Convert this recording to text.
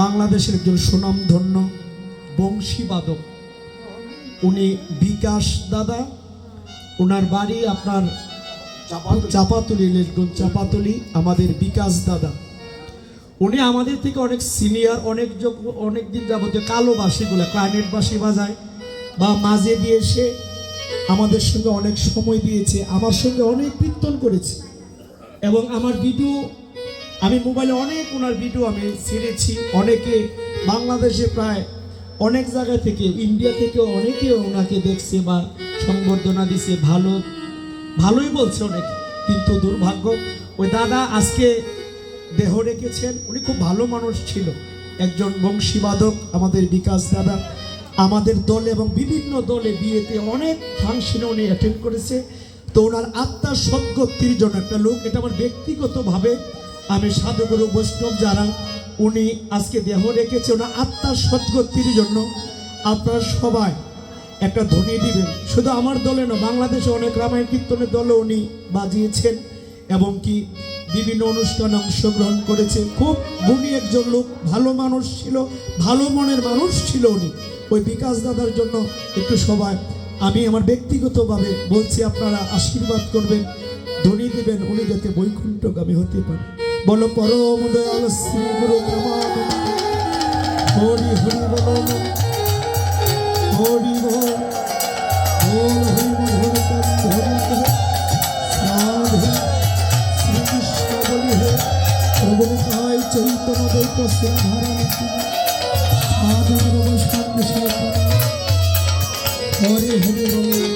বাংলাদেশের একজন সুনামধন্য বংশীবাদক। উনি বিকাশ দাদা, ওনার বাড়ি আপনার চাপাতলি, লেশগঞ্জ চাপাতলি। আমাদের বিকাশ দাদা উনি আমাদের থেকে অনেক সিনিয়র, অনেক দিন যাবতীয় কালো বাঁশিগুলো ক্লাইনেট বাঁশি বাজায় বা মাঝে দিয়ে এসে আমাদের সঙ্গে অনেক সময় দিয়েছে, আমার সঙ্গে অনেক কীর্তন করেছে এবং আমার ভিডিও আমি মোবাইলে অনেক ওনার ভিডিও আমি ছেড়েছি। অনেকে বাংলাদেশে প্রায় অনেক জায়গা থেকে, ইন্ডিয়া থেকেও অনেকে ওনাকে দেখছে বা সংবর্ধনা দিছে, ভালোই বলছে অনেকে। কিন্তু দুর্ভাগ্য ওই দাদা আজকে দেহ রেখেছেন। উনি খুব ভালো মানুষ ছিল, একজন বংশীবাদক আমাদের বিকাশ দাদা। আমাদের দলে এবং বিভিন্ন দলে বিয়েতে অনেক ফাংশনে উনি অ্যাটেন্ড করেছে। তো ওনার আত্মার সদ্গতির জন্য একটা লোক, এটা আমার ব্যক্তিগতভাবে আমি সাধুগুরু বৈষ্ণব যারা উনি আজকে দেহ রেখেছে, ওনার আত্মার সদ্গতির জন্য আপনারা সবাই একটা ধ্বনি দিবেন। শুধু আমার দলে না, বাংলাদেশে অনেক রামায়ণ কীর্তনের দলে উনি বাজিয়েছেন এবং কি বিভিন্ন অনুষ্ঠানে অংশগ্রহণ করেছে। খুব গুণী একজন লোক, ভালো মানুষ ছিল, ভালো মনের মানুষ ছিল উনি। ওই বিকাশ দাদার জন্য একটু সবাই আমি আমার ব্যক্তিগতভাবে বলছি, আপনারা আশীর্বাদ করবেন, ধ্বনি দিবেন, উনি যাতে বৈকুণ্ঠগামী হতে পারে। বলো পরম দয়াল শ্রী গুরু হরি হরি বল, হরি বল, বল হরি মধুর হরি সাধু শ্রীকৃষ্ণ বলি হে প্রভু কায় চৈতন্য দৈত শ্রীধারণ সাধু নমস্কার হরি হরি বল।